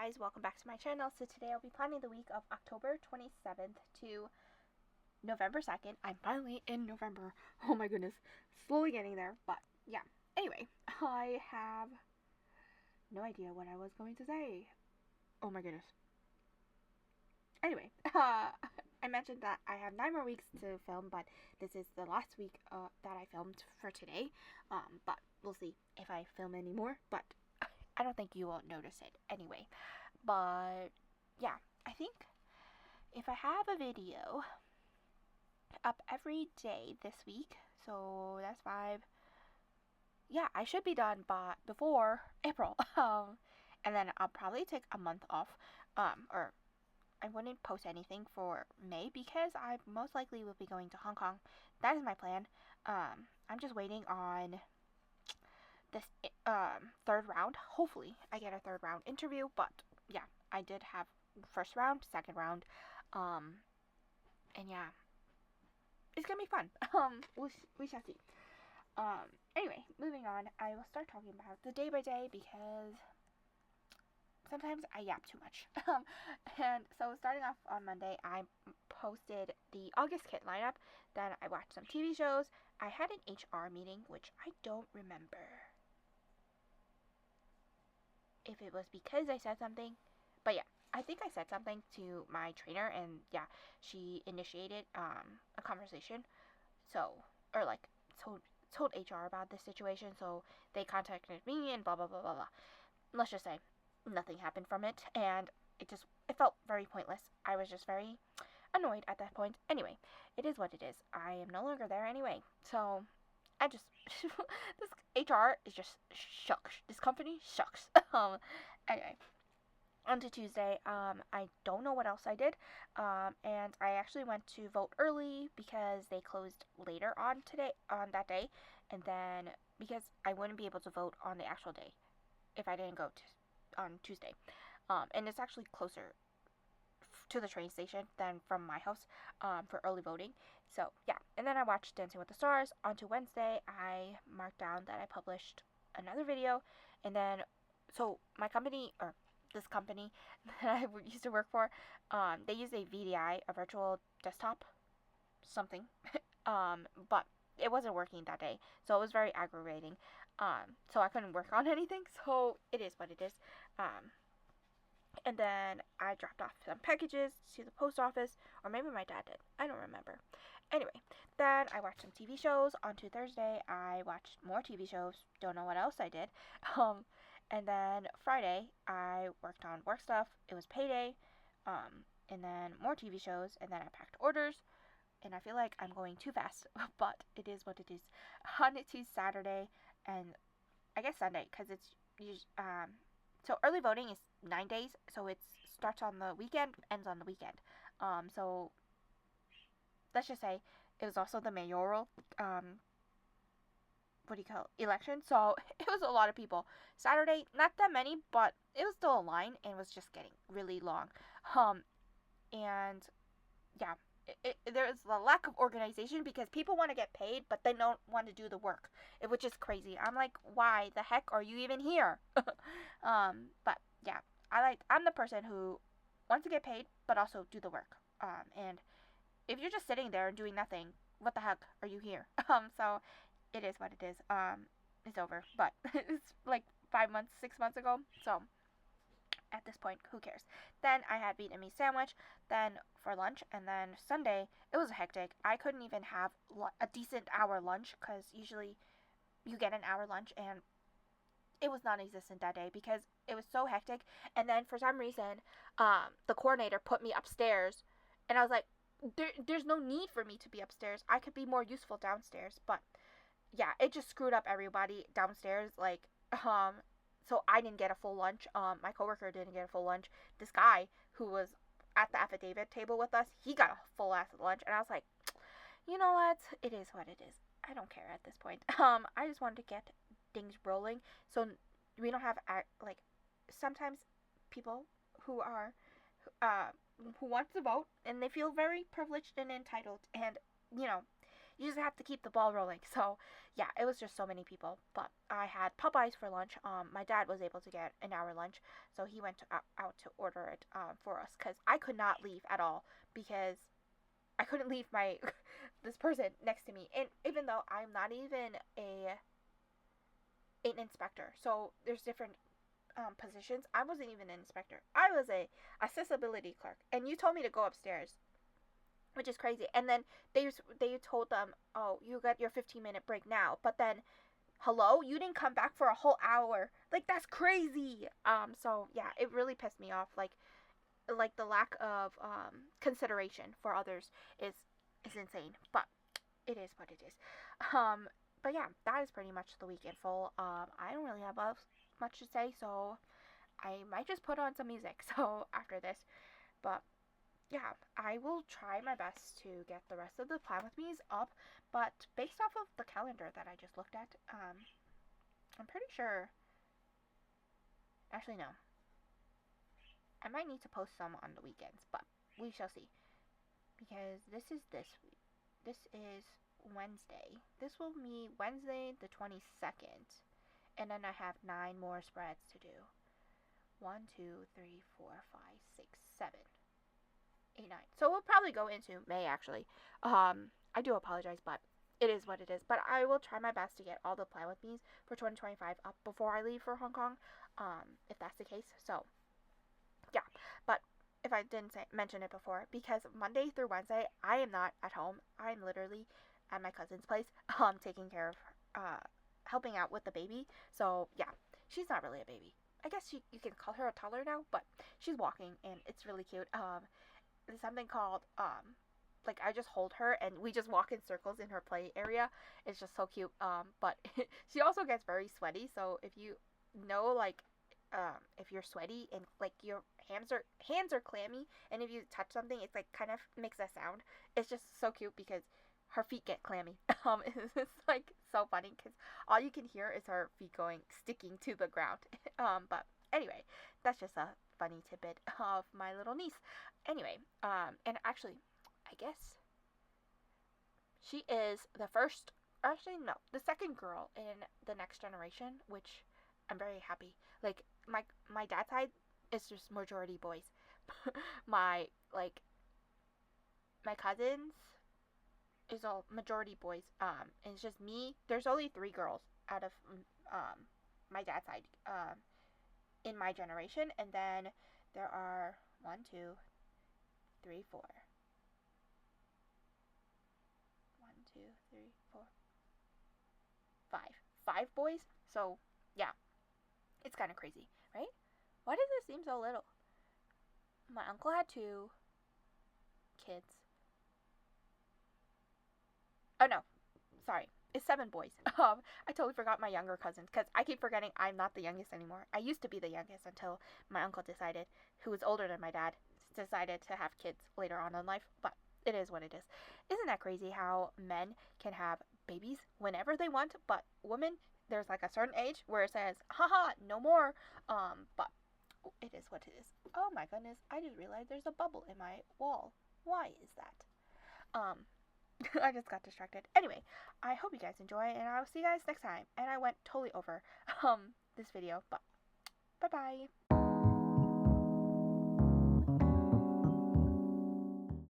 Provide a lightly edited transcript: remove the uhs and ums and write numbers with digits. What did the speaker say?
guys, welcome back to my channel. So today I'll be planning the week of October 27th to November 2nd. I'm finally in November. Oh my goodness. Slowly getting there, but yeah. Anyway, I have no idea what I was going to say. Oh my goodness. Anyway, I mentioned that I have 9 more weeks to film, but this is the last week that I filmed for today. But we'll see if I film any more, but I don't think you will notice it anyway. But yeah, I think if I have a video up every day this week, so that's 5. Yeah, I should be done by before April. And then I'll probably take a month off. Or I wouldn't post anything for May because I most likely will be going to Hong Kong. That is my plan. I'm just waiting on this third round. Hopefully I get a third round interview, but yeah, I did have first round, second round, and yeah, it's gonna be fun. We shall see. Anyway, moving on, I will start talking about the day by day because sometimes I yap too much. And so starting off on Monday, I posted the August kit lineup. Then I watched some TV shows. I had an HR meeting, which I don't remember if it was because I said something, but yeah, I think I said something to my trainer, and yeah, she initiated a conversation. So, or like told HR about this situation, so they contacted me and blah blah blah blah blah. Let's just say nothing happened from it, and it felt very pointless. I was just very annoyed at that point. Anyway, it is what it is. I am no longer there anyway, so I just this HR is just shucks. This company shucks. Anyway, on to Tuesday. I don't know what else I did. And I actually went to vote early because they closed later on that day, and then because I wouldn't be able to vote on the actual day if I didn't go on Tuesday. And it's actually closer to the train station than from my house for early voting. So yeah, and then I watched Dancing with the Stars. On to Wednesday, I marked down that I published another video, and then so my company, or this company that I used to work for, they use a VDI, a virtual desktop something, but it wasn't working that day, so it was very aggravating. So I couldn't work on anything. So it is what it is. And then I dropped off some packages to the post office, or maybe my dad did. I don't remember. Anyway, then I watched some TV shows. On to Thursday, I watched more TV shows. Don't know what else I did. And then Friday, I worked on work stuff. It was payday. And then more TV shows. And then I packed orders. And I feel like I'm going too fast, but it is what it is. On to Saturday, and I guess Sunday, because it's so early voting is 9 days, so it starts on the weekend, ends on the weekend. So let's just say it was also the mayoral, election. So it was a lot of people. Saturday, not that many, but it was still a line, and it was just getting really long. And yeah, there is a lack of organization because people want to get paid, but they don't want to do the work, which is crazy. I'm like, why the heck are you even here? But yeah, I'm the person who wants to get paid, but also do the work. And if you're just sitting there and doing nothing, what the heck are you here? So it is what it is. It's over, but it's like 5 months, 6 months ago. So at this point, who cares? Then I had Vietnamese sandwich, then for lunch, and then Sunday, it was hectic. I couldn't even have a decent hour lunch, because usually you get an hour lunch, and it was non-existent that day because it was so hectic. And then for some reason, the coordinator put me upstairs, and I was like, there's no need for me to be upstairs. I could be more useful downstairs. But yeah, it just screwed up everybody downstairs. Like, so I didn't get a full lunch. My coworker didn't get a full lunch. This guy who was at the affidavit table with us, he got a full ass lunch, and I was like, you know what? It is what it is. I don't care at this point. I just wanted to get things rolling, so we don't have like sometimes people who are who want to vote, and they feel very privileged and entitled, and you You just have to keep the ball rolling. So yeah, it was just so many people. But I had Popeyes for lunch. My dad was able to get an hour lunch, so he went out to order it for us because I could not leave at all because I couldn't leave my this person next to me. And even though I'm not even an inspector, so there's different positions. I wasn't even an inspector. I was a accessibility clerk, and you told me to go upstairs, which is crazy. And then they told them, oh, you got your 15-minute break now. But then, hello, you didn't come back for a whole hour. Like, that's crazy. So yeah, it really pissed me off. Like the lack of consideration for others is insane. But it is what it is. But yeah, that is pretty much the week in full. I don't really have much to say, so I might just put on some music. So after this, but yeah, I will try my best to get the rest of the plan with me's up. But based off of the calendar that I just looked at, I'm pretty sure. Actually, no. I might need to post some on the weekends, but we shall see. Because this is this week. This is Wednesday. This will be Wednesday the 22nd. And then I have 9 more spreads to do. 1, 2, 3, 4, 5, 6, 7, 8, 9. So we'll probably go into May actually. I do apologize, but it is what it is. But I will try my best to get all the plan with me's for 2025 up before I leave for Hong Kong. If that's the case. So yeah. But if I didn't mention it before, because Monday through Wednesday I am not at home. I'm literally at my cousin's place, taking care of helping out with the baby. So yeah, she's not really a baby. I guess you can call her a toddler now, but she's walking and it's really cute. There's something called like I just hold her and we just walk in circles in her play area. It's just so cute. But she also gets very sweaty. So if you know, like, if you're sweaty and like your hands are clammy, and if you touch something, it's like kind of makes a sound. It's just so cute because her feet get clammy. It's like so funny because all you can hear is her feet sticking to the ground. But anyway, that's just a funny tidbit of my little niece. Anyway, and actually, I guess she is the first, actually no, the second girl in the next generation, which I'm very happy. Like my dad's side is just majority boys. my my cousins is all majority boys. And it's just me. There's only 3 girls out of my dad's side in my generation, and then there are 1, 2, 3, 4. 1, 2, 3, 4, 5 boys. So yeah, it's kind of crazy, right? Why does it seem so little? My uncle had 2 kids. Oh no, sorry, it's 7 boys. I totally forgot my younger cousins because I keep forgetting I'm not the youngest anymore. I used to be the youngest until my uncle decided, who was older than my dad, decided to have kids later on in life. But it is what it is. Isn't that crazy how men can have babies whenever they want, but women, there's like a certain age where it says, haha, no more. But it is what it is. Oh my goodness, I just realized there's a bubble in my wall. Why is that? I just got distracted. Anyway, I hope you guys enjoy, and I'll see you guys next time. And I went totally over this video, but bye bye.